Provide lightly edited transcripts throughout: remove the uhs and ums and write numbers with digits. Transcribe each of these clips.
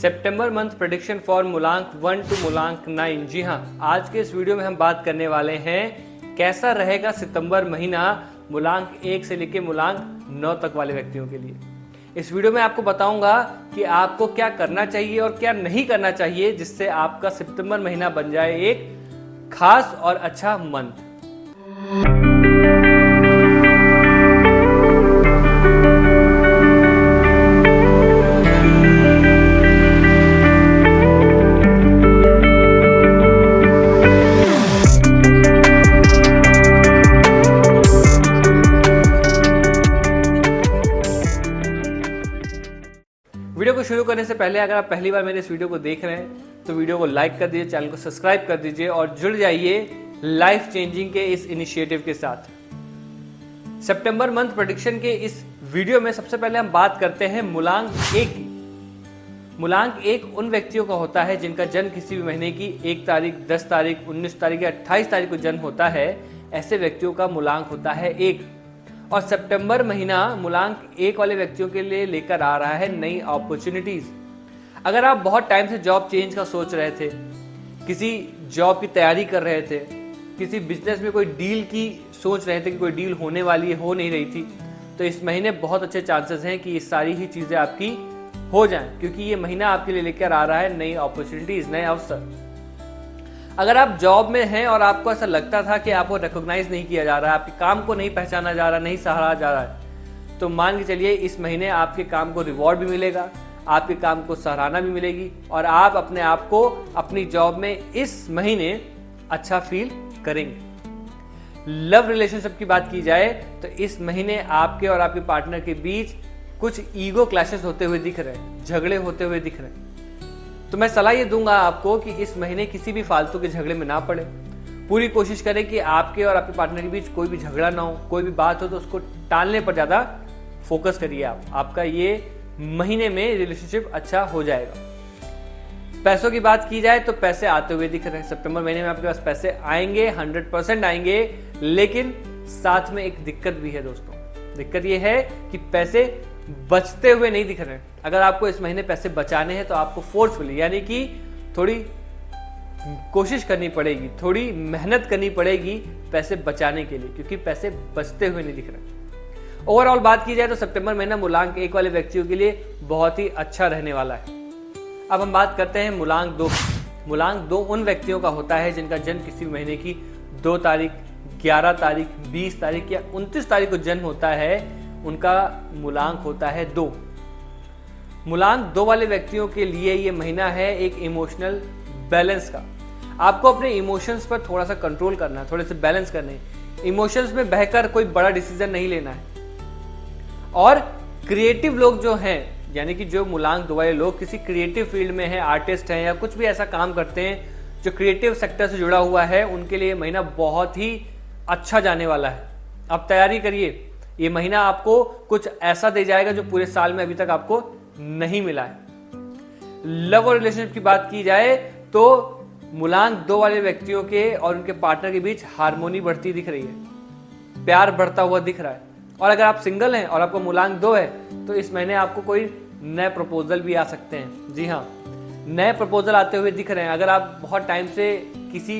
September month prediction for मूलांक 1 to मूलांक 9। जी हाँ, आज के इस वीडियो में हम बात करने वाले हैं कैसा रहेगा सितंबर महीना मूलांक 1 से लेकर मूलांक 9 तक वाले व्यक्तियों के लिए। इस वीडियो में आपको बताऊंगा कि आपको क्या करना चाहिए और क्या नहीं करना चाहिए जिससे आपका सितंबर महीना बन जाए एक खास और अच्छा मंथ। वीडियो को शुरू करने से पहले अगर आप पहली बार मेरे इस वीडियो को देख रहे हैं तो वीडियो को लाइक कर दीजिए, चैनल को सब्सक्राइब कर दीजिए और जुड़ जाइए लाइफ चेंजिंग के इस इनिशिएटिव के साथ। सितंबर मंथ प्रेडिक्शन के इस वीडियो में सबसे पहले हम बात करते हैं मूलांक 1 की। मूलांक 1 उन व्यक्तियों का होता है जिनका जन्म किसी भी महीने की 1 तारीख, 10 तारीख, 19 तारीख या 28 तारीख को जन्म होता है। ऐसे व्यक्तियों का मूलांक होता है 1। और सितंबर महीना मूलांक 1 वाले व्यक्तियों के लिए लेकर आ रहा है नई अपॉर्चुनिटीज। अगर आप बहुत टाइम से जॉब चेंज का सोच रहे थे, किसी जॉब की तैयारी कर रहे थे, किसी बिजनेस में कोई डील की सोच रहे थे कि कोई डील होने वाली है, हो नहीं रही थी, तो इस महीने बहुत अच्छे चांसेस हैं कि ये सारी ही चीजें आपकी हो जाएं, क्योंकि ये महीना आपके लिए लेकर आ रहा है नई अपॉर्चुनिटीज, नए अवसर। अगर आप जॉब में हैं और आपको ऐसा लगता था कि आपको रिकॉग्नाइज नहीं किया जा रहा है, आपके काम को नहीं पहचाना जा रहा, नहीं सराहा जा रहा है, तो मान के चलिए इस महीने आपके काम को रिवॉर्ड भी मिलेगा, आपके काम को सराहना भी मिलेगी और आप अपने आप को अपनी जॉब में इस महीने अच्छा फील करेंगे। लव रिलेशनशिप की बात की जाए तो इस महीने आपके और आपके पार्टनर के बीच कुछ ईगो क्लैशेस होते हुए दिख रहे हैं, झगड़े होते हुए दिख रहे हैं। तो मैं सलाह ये दूंगा आपको कि इस महीने किसी भी फालतू के झगड़े में ना पड़े। पूरी कोशिश करें कि आपके और आपके पार्टनर के बीच कोई भी झगड़ा ना हो, कोई भी बात हो तो उसको टालने पर ज्यादा फोकस करिए। आपका ये महीने में रिलेशनशिप अच्छा हो जाएगा। पैसों की बात की जाए तो पैसे आते हुए दिख रहे हैं। सितंबर महीने में आपके पास पैसे आएंगे, 100% आएंगे, लेकिन साथ में एक दिक्कत भी है दोस्तों। दिक्कत ये है कि पैसे बचते हुए नहीं दिख रहे हैं। अगर आपको इस महीने पैसे बचाने हैं तो आपको फोर्सफुली, यानी कि थोड़ी कोशिश करनी पड़ेगी, थोड़ी मेहनत करनी पड़ेगी पैसे बचाने के लिए, क्योंकि पैसे बचते हुए नहीं दिख रहे। ओवरऑल बात की जाए तो सितंबर महीना मूलांक 1 वाले व्यक्तियों के लिए बहुत ही अच्छा रहने वाला है। अब हम बात करते हैं मूलांक 2। मूलांक 2 उन व्यक्तियों का होता है जिनका जन्म किसी महीने की 2 तारीख, 11 तारीख, 20 तारीख या 29 तारीख को जन्म होता है। उनका मूलांक होता है 2। मूलांक 2 वाले व्यक्तियों के लिए ये महीना है एक इमोशनल बैलेंस का। आपको अपने इमोशंस पर थोड़ा सा कंट्रोल करना है, थोड़े से बैलेंस करने। इमोशंस में बहकर कोई बड़ा डिसीजन नहीं लेना है। और क्रिएटिव लोग जो हैं, यानी कि जो मूलांक 2 वाले लोग किसी क्रिएटिव फील्ड में हैं, आर्टिस्ट हैं या कुछ भी ऐसा काम करते हैं जो क्रिएटिव सेक्टर से जुड़ा हुआ है, उनके लिए महीना बहुत ही अच्छा जाने वाला है। आप तैयारी करिए, ये महीना आपको कुछ ऐसा दे जाएगा जो पूरे साल में अभी तक आपको नहीं मिला है। लव और रिलेशनशिप की बात की जाए तो मूलांक 2 वाले व्यक्तियों के और उनके पार्टनर के बीच हार्मोनी बढ़ती दिख रही है, प्यार बढ़ता हुआ दिख रहा है। और अगर आप सिंगल हैं और आपको मूलांक 2 है तो इस महीने आपको कोई नए प्रपोजल भी आ सकते हैं। जी हाँ, नए प्रपोजल आते हुए दिख रहे हैं। अगर आप बहुत टाइम से किसी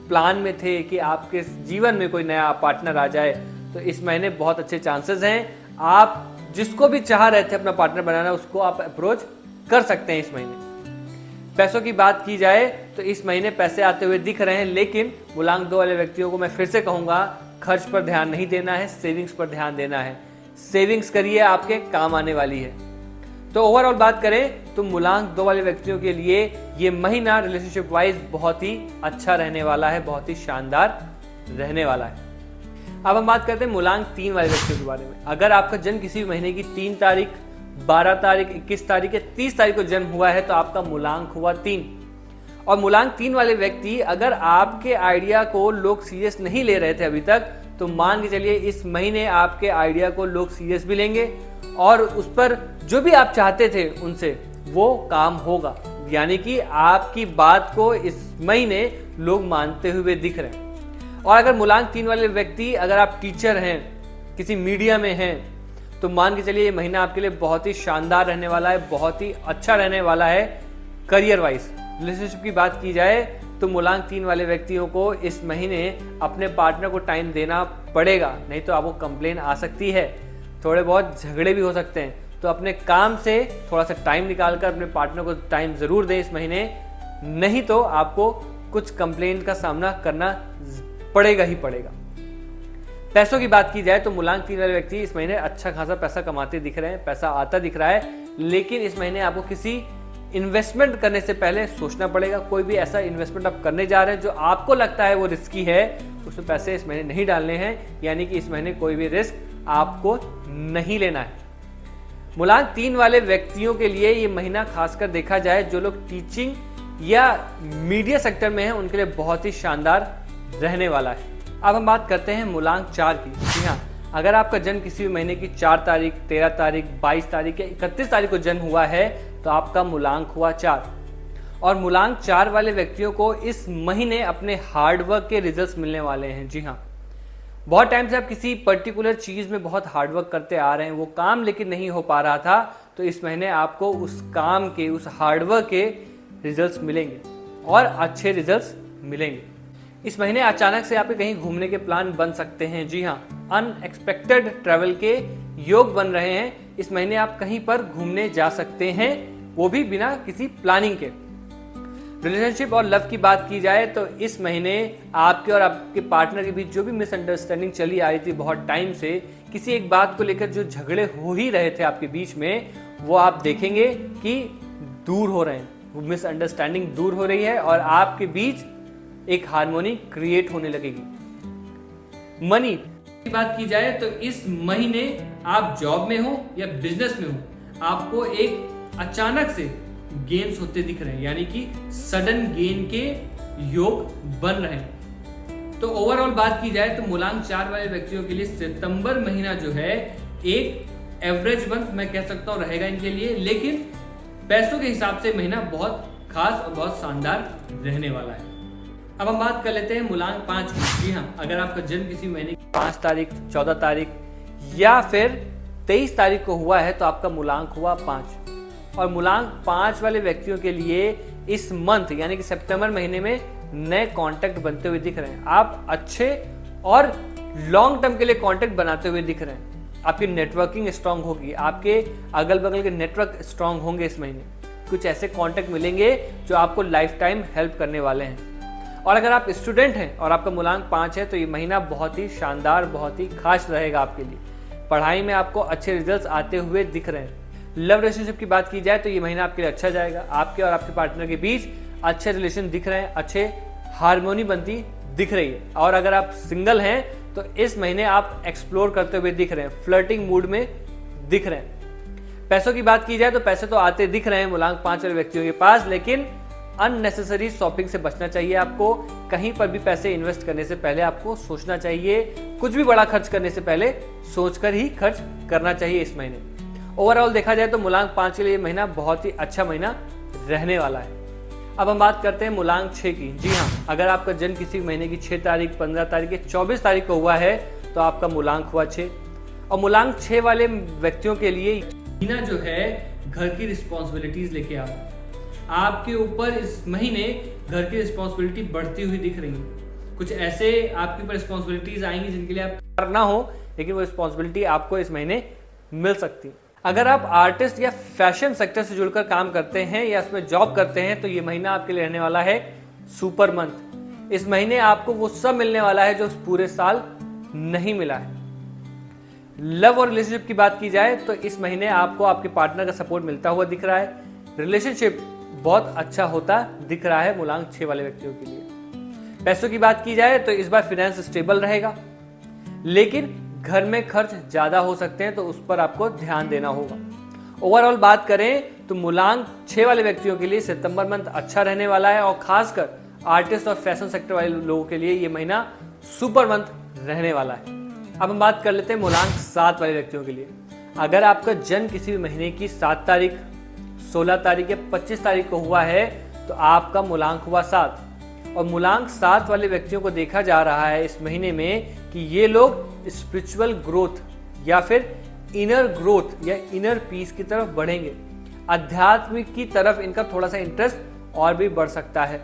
प्लान में थे कि आपके जीवन में कोई नया पार्टनर आ जाए, तो इस महीने बहुत अच्छे चांसेस हैं। आप जिसको भी चाह रहे थे अपना पार्टनर बनाना, उसको आप अप्रोच कर सकते हैं इस महीने। पैसों की बात की जाए तो इस महीने पैसे आते हुए दिख रहे हैं, लेकिन मूलांक 2 वाले व्यक्तियों को मैं फिर से कहूंगा, खर्च पर ध्यान नहीं देना है, सेविंग्स पर ध्यान देना है। सेविंग्स करिए, आपके काम आने वाली है। तो ओवरऑल बात करें तो मूलांक 2 वाले व्यक्तियों के लिए ये महीना रिलेशनशिप वाइज बहुत ही अच्छा रहने वाला है, बहुत ही शानदार रहने वाला है। अब हम बात करते हैं मूलांक 3 वाले व्यक्तियों के बारे में। अगर आपका जन्म किसी महीने की 3 तारीख, 12 तारीख, 21 तारीख या 30 तारीख को जन्म हुआ है तो आपका मूलांक हुआ 3। और मूलांक 3 वाले व्यक्ति, अगर आपके आइडिया को लोग सीरियस नहीं ले रहे थे अभी तक, तो मान के चलिए इस महीने आपके आइडिया को लोग सीरियस भी लेंगे और उस पर जो भी आप चाहते थे उनसे वो काम होगा। यानी कि आपकी बात को इस महीने लोग मानते हुए दिख रहे हैं। और अगर मूलांक 3 वाले व्यक्ति, अगर आप टीचर हैं, किसी मीडिया में हैं, तो मान के चलिए ये महीना आपके लिए बहुत ही शानदार रहने वाला है, बहुत ही अच्छा रहने वाला है। करियर वाइज रिलेशनशिप की बात की जाए तो मूलांक 3 वाले व्यक्तियों को इस महीने अपने पार्टनर को टाइम देना पड़ेगा, नहीं तो आपको कंप्लेन आ सकती है, थोड़े बहुत झगड़े भी हो सकते हैं। तो अपने काम से थोड़ा सा टाइम निकालकर अपने पार्टनर को टाइम जरूर दें इस महीने, नहीं तो आपको कुछ कंप्लेंट का सामना करना पड़ेगा ही पड़ेगा। पैसों की बात की जाए तो मूलांक 3 वाले व्यक्ति इस महीने अच्छा खासा पैसा कमाते दिख रहे हैं, पैसा आता दिख रहा है, लेकिन इस महीने आपको किसी इन्वेस्टमेंट करने से पहले सोचना पड़ेगा। कोई भी ऐसा इन्वेस्टमेंट आप करने जा रहे हैं जो आपको लगता है वो रिस्की है, उसमें पैसे इस महीने नहीं डालने हैं, यानी कि इस महीने कोई भी रिस्क आपको नहीं लेना है। मूलांक 3 वाले व्यक्तियों के लिए ये महीना खासकर देखा जाए जो लोग टीचिंग या मीडिया सेक्टर में हैं उनके लिए बहुत ही शानदार रहने वाला है। अब हम बात करते हैं मूलांक 4 की। जी हाँ, अगर आपका जन्म किसी भी महीने की 4 तारीख, 13 तारीख, 22 तारीख या 31 तारीख को जन्म हुआ है तो आपका मूलांक हुआ 4। और मूलांक 4 वाले व्यक्तियों को इस महीने अपने हार्डवर्क के रिजल्ट्स मिलने वाले हैं। जी हाँ, बहुत टाइम से आप किसी पर्टिकुलर चीज में बहुत हार्डवर्क करते आ रहे हैं, वो काम लेकिन नहीं हो पा रहा था, तो इस महीने आपको उस काम के, उस हार्डवर्क के रिजल्ट्स मिलेंगे और अच्छे रिजल्ट्स मिलेंगे। इस महीने अचानक से आपके कहीं घूमने के प्लान बन सकते हैं। जी हाँ, अनएक्सपेक्टेड ट्रैवल के योग बन रहे हैं। इस महीने आप कहीं पर घूमने जा सकते हैं, वो भी बिना किसी प्लानिंग के। रिलेशनशिप और लव की बात की जाए तो इस महीने आपके और आपके पार्टनर के बीच जो भी मिसअंडरस्टैंडिंग चली आ रही थी बहुत टाइम से, किसी एक बात को लेकर जो झगड़े हो ही रहे थे आपके बीच में, वो आप देखेंगे कि दूर हो रहे हैं, वो मिसअंडरस्टैंडिंग दूर हो रही है और आपके बीच एक हार्मोनी क्रिएट होने लगेगी। मनी की बात की जाए तो इस महीने आप जॉब में हो या बिजनेस में हो, आपको एक अचानक से गेन्स होते दिख रहे हैं, यानी कि सडन गेन के योग बन रहे हैं। तो ओवरऑल बात की जाए तो मूलांक 4 वाले व्यक्तियों के लिए सितंबर महीना जो है एक एवरेज मंथ मैं कह सकता हूं रहेगा इनके लिए, लेकिन पैसों के हिसाब से महीना बहुत खास और बहुत शानदार रहने वाला है। अब हम बात कर लेते हैं मूलांक 5 की। जी हाँ, अगर आपका जन्म किसी महीने की 5 तारीख, 14 तारीख या फिर 23 तारीख को हुआ है तो आपका मूलांक हुआ 5। और मूलांक 5 वाले व्यक्तियों के लिए इस मंथ यानी कि सितंबर महीने में नए कॉन्टैक्ट बनते हुए दिख रहे हैं। आप अच्छे और लॉन्ग टर्म के लिए कॉन्टैक्ट बनाते हुए दिख रहे हैं। आपकी नेटवर्किंग स्ट्रांग होगी, आपके अगल बगल के नेटवर्क स्ट्रांग होंगे। इस महीने कुछ ऐसे कॉन्टैक्ट मिलेंगे जो आपको लाइफ टाइम हेल्प करने वाले हैं। और अगर आप स्टूडेंट हैं और आपका मूलांक 5 है तो ये महीना बहुत ही शानदार, बहुत ही खास रहेगा आपके लिए। पढ़ाई में आपको अच्छे रिजल्ट्स आते हुए दिख रहे हैं। लव रिलेशनशिप की बात की जाए तो ये महीना आपके लिए अच्छा जाएगा। आपके और आपके पार्टनर के बीच अच्छे रिलेशन दिख रहे हैं, अच्छे हार्मोनी बनती दिख रही है। और अगर आप सिंगल हैं तो इस महीने आप एक्सप्लोर करते हुए दिख रहे हैं, फ्लर्टिंग मूड में दिख रहे हैं। पैसों की बात की जाए तो पैसे तो आते दिख रहे हैं मूलांक 5 वाले व्यक्तियों के पास, लेकिन अननेसेसरी शॉपिंग से बचना चाहिए आपको। कहीं पर भी पैसे इन्वेस्ट करने से पहले आपको सोचना चाहिए, कुछ भी बड़ा खर्च करने से पहले सोचकर ही खर्च करना चाहिए इस महीने। ओवरऑल देखा जाए तो मूलांक 5 के लिए महीना बहुत ही अच्छा महीना रहने वाला है। अब हम बात करते हैं मूलांक 6 की। जी हाँ, अगर आपका जन्म किसी महीने की 6 तारीख, 15 तारीख या 24 तारीख को हुआ है तो आपका मूलांक हुआ 6। और मूलांक 6 वाले व्यक्तियों के लिए महीना जो है घर की रिस्पॉन्सिबिलिटीज लेके आ रहा है। आपके ऊपर इस महीने घर की रिस्पॉन्सिबिलिटी बढ़ती हुई दिख रही है। कुछ ऐसे आपके ऊपर रिस्पॉन्सिबिलिटीज आएंगी जिनके लिए आप तैयार ना हो, लेकिन वो रिस्पॉन्सिबिलिटी आपको इस महीने मिल सकती है। अगर आप आर्टिस्ट या फैशन सेक्टर से जुड़कर काम करते हैं या उसमें जॉब करते हैं तो ये महीना आपके लिए रहने वाला है सुपर मंथ। इस महीने आपको वो सब मिलने वाला है जो पूरे साल नहीं मिला है। लव और रिलेशनशिप की बात की जाए तो इस महीने आपको आपके पार्टनर का सपोर्ट मिलता हुआ दिख रहा है। रिलेशनशिप बहुत अच्छा होता दिख रहा है मूलांक 6 वाले व्यक्तियों के लिए। पैसों की बात की जाए तो इस बार फाइनेंस स्टेबल रहेगा, लेकिन घर में खर्च ज्यादा हो सकते हैं तो उस पर आपको ध्यान देना होगा। ओवरऑल बात करें तो मूलांक 6 वाले व्यक्तियों के लिए सितंबर मंथ अच्छा रहने वाला है और खासकर आर्टिस्ट और फैशन सेक्टर वाले लोगों के लिए ये महीना सुपर मंथ रहने वाला है। अब हम बात कर लेते हैं मूलांक 7 वाले व्यक्तियों के लिए। अगर आपका जन्म किसी भी महीने की 7 तारीख, 16 तारीख या 25 तारीख को हुआ है तो आपका मूलांक हुआ 7। और मूलांक 7 वाले व्यक्तियों को देखा जा रहा है इस महीने में कि ये लोग स्पिरिचुअल ग्रोथ या फिर इनर ग्रोथ या इनर पीस की तरफ बढ़ेंगे। आध्यात्मिक की तरफ इनका थोड़ा सा इंटरेस्ट और भी बढ़ सकता है।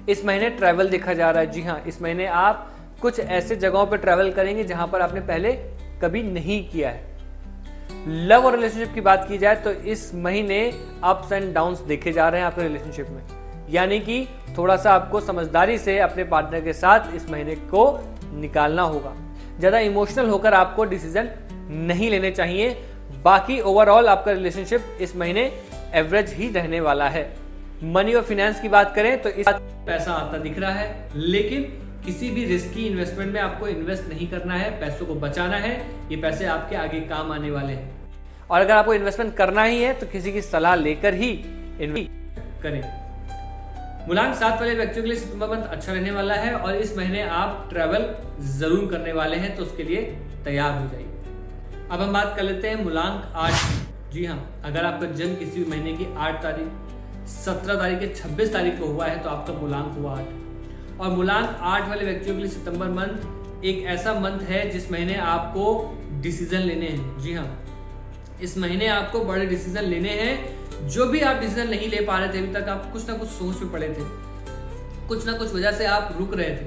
इस महीने ट्रैवल देखा जा रहा है। जी हाँ, इस महीने आप कुछ ऐसे जगहों पर ट्रैवल करेंगे जहां पर आपने पहले कभी नहीं किया है। लव और रिलेशनशिप की बात की जाए तो इस महीने अप्स एंड डाउन्स देखे जा रहे हैं आपके रिलेशनशिप में, यानी कि थोड़ा सा आपको समझदारी से अपने पार्टनर के साथ इस महीने को निकालना होगा। ज्यादा इमोशनल होकर आपको डिसीजन नहीं लेने चाहिए। बाकी ओवरऑल आपका रिलेशनशिप इस महीने एवरेज ही रहने वाला है। मनी और फाइनेंस की बात करें तो इस पैसा आता दिख रहा है, लेकिन किसी भी रिस्की इन्वेस्टमेंट में आपको इन्वेस्ट नहीं करना है, पैसों को बचाना है। ये पैसे आपके आगे काम आने वाले हैं, और अगर आपको इन्वेस्टमेंट करना ही है तो किसी की सलाह लेकर ही इन्वेस्ट करें। मूलांक 7 वाले व्यक्तियों के लिए सितंबर मंथ अच्छा रहने वाला है और इस महीने आप ट्रैवल जरूर करने वाले हैं, तो उसके लिए तैयार हो जाइए। अब हम बात कर लेते हैं मूलांक 8। जी हाँ, अगर आपका जन्म किसी भी महीने की 8 तारीख, 17 तारीख या 26 तारीख को हुआ है तो आपका मूलांक हुआ 8। और मूलांक 8 वाले व्यक्तियों के लिए सितंबर मंथ एक ऐसा मंथ है जिस महीने आपको डिसीजन लेने हैं। जी हाँ, इस महीने आपको बड़े डिसीजन लेने हैं। जो भी आप डिसीजन नहीं ले पा रहे थे अभी तक, आप कुछ ना कुछ सोच में पड़े थे, कुछ ना कुछ वजह से आप रुक रहे थे,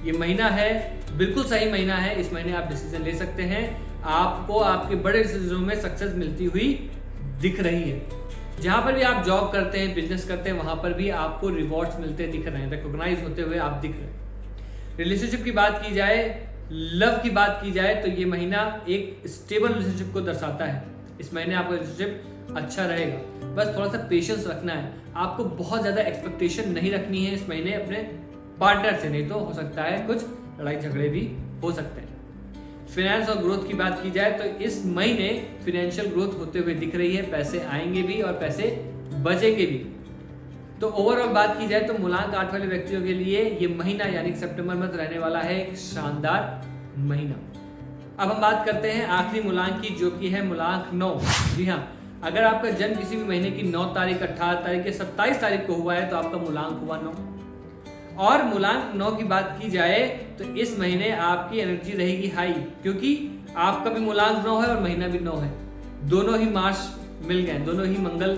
ये महीना है, बिल्कुल सही महीना है। इस महीने आप डिसीजन ले सकते हैं। आपको आपके बड़े डिसीजनों में सक्सेस मिलती हुई दिख रही है। जहां पर भी आप जॉब करते हैं, बिजनेस करते हैं, वहां पर भी आपको रिवॉर्ड्स मिलते दिख रहे हैं, रिकॉग्नाइज होते हुए आप दिख रहे हैं। रिलेशनशिप की बात की जाए, लव की बात की जाए तो ये महीना एक स्टेबल रिलेशनशिप को दर्शाता है। इस महीने आपका रिलेशनशिप अच्छा रहेगा, बस थोड़ा सा पेशेंस रखना है। आपको बहुत ज्यादा एक्सपेक्टेशन नहीं रखनी है इस महीने अपने पार्टनर से, नहीं तो हो सकता है कुछ लड़ाई झगड़े भी हो सकते हैं। फाइनेंस और ग्रोथ की बात की जाए तो इस महीने फाइनेंशियल ग्रोथ होते हुए दिख रही है, पैसे आएंगे भी और पैसे बचेंगे भी। तो ओवरऑल बात की जाए तो मूलांक 8 वाले व्यक्तियों के लिए ये महीना यानी कि सितंबर मंथ रहने वाला है एक शानदार महीना। अब हम बात करते हैं आखिरी मूलांक की, जो कि है मूलांक 9। जी हाँ, अगर आपका जन्म किसी भी महीने की 9 तारीख, 18 तारीख या 27 तारीख को हुआ है तो आपका मूलांक हुआ 9। और मूलांक 9 की बात की जाए तो इस महीने आपकी एनर्जी रहेगी हाई, क्योंकि आपका भी मूलांक 9 है और महीना भी 9 है। दोनों ही मार्स मिल गए, दोनों ही मंगल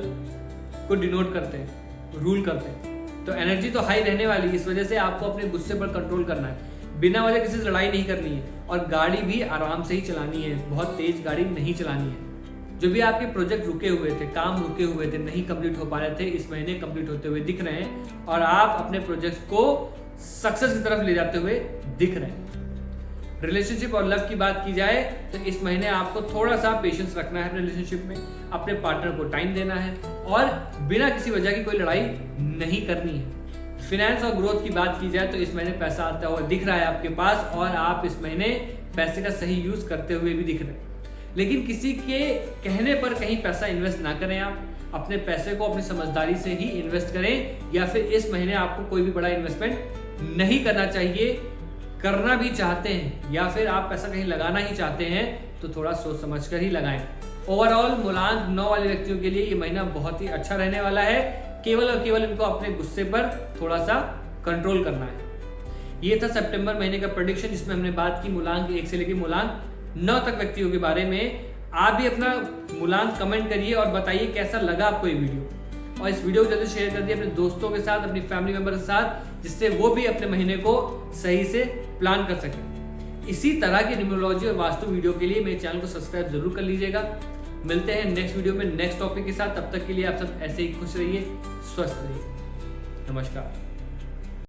को डिनोट करते हैं, रूल करते हैं। तो एनर्जी तो हाई रहने वाली है। इस वजह से आपको अपने गुस्से पर कंट्रोल करना है, बिना वजह किसी से लड़ाई नहीं करनी है, और गाड़ी भी आराम से ही चलानी है, बहुत तेज गाड़ी नहीं चलानी है। जो भी आपके प्रोजेक्ट रुके हुए थे, काम रुके हुए थे, नहीं कंप्लीट हो पा रहे थे, इस महीने कंप्लीट होते हुए दिख रहे हैं और आप अपने प्रोजेक्ट्स को सक्सेस की तरफ ले जाते हुए दिख रहे हैं। रिलेशनशिप और लव की बात की जाए तो इस महीने आपको थोड़ा सा पेशेंस रखना है अपने रिलेशनशिप में, अपने पार्टनर को टाइम देना है और बिना किसी वजह की कोई लड़ाई नहीं करनी है। फाइनेंस और ग्रोथ की बात की जाए तो इस महीने पैसा आता हुआ दिख रहा है आपके पास और आप इस महीने पैसे का सही यूज करते हुए भी दिख रहे हैं। लेकिन किसी के कहने पर कहीं पैसा इन्वेस्ट ना करें। आप अपने पैसे को अपनी समझदारी से ही इन्वेस्ट करें, या फिर इस महीने आपको कोई भी बड़ा इन्वेस्टमेंट नहीं करना चाहिए। करना भी चाहते हैं या फिर आप पैसा कहीं लगाना ही चाहते हैं तो थोड़ा सोच समझ कर ही लगाएं। ओवरऑल मूलांक 9 वाले व्यक्तियों के लिए ये महीना बहुत ही अच्छा रहने वाला है। केवल और केवल इनको अपने गुस्से पर थोड़ा सा कंट्रोल करना है। ये था सितंबर महीने का प्रेडिक्शन, जिसमें हमने बात की मूलांक 1 से लेकर मूलांक 9 तक व्यक्तियों के बारे में। आप भी अपना मूलांक कमेंट करिए और बताइए कैसा लगा आपको ये वीडियो, और इस वीडियो को जल्दी शेयर कर दिए अपने दोस्तों के साथ, अपनी फैमिली मेंबर के साथ, जिससे वो भी अपने महीने को सही से प्लान कर सके। इसी तरह की न्यूमरोलॉजी और वास्तु वीडियो के लिए मेरे चैनल को सब्सक्राइब जरूर कर लीजिएगा। मिलते हैं नेक्स्ट वीडियो में नेक्स्ट टॉपिक के साथ। तब तक के लिए आप सब ऐसे ही खुश रहिए, स्वस्थ रहिए। नमस्कार।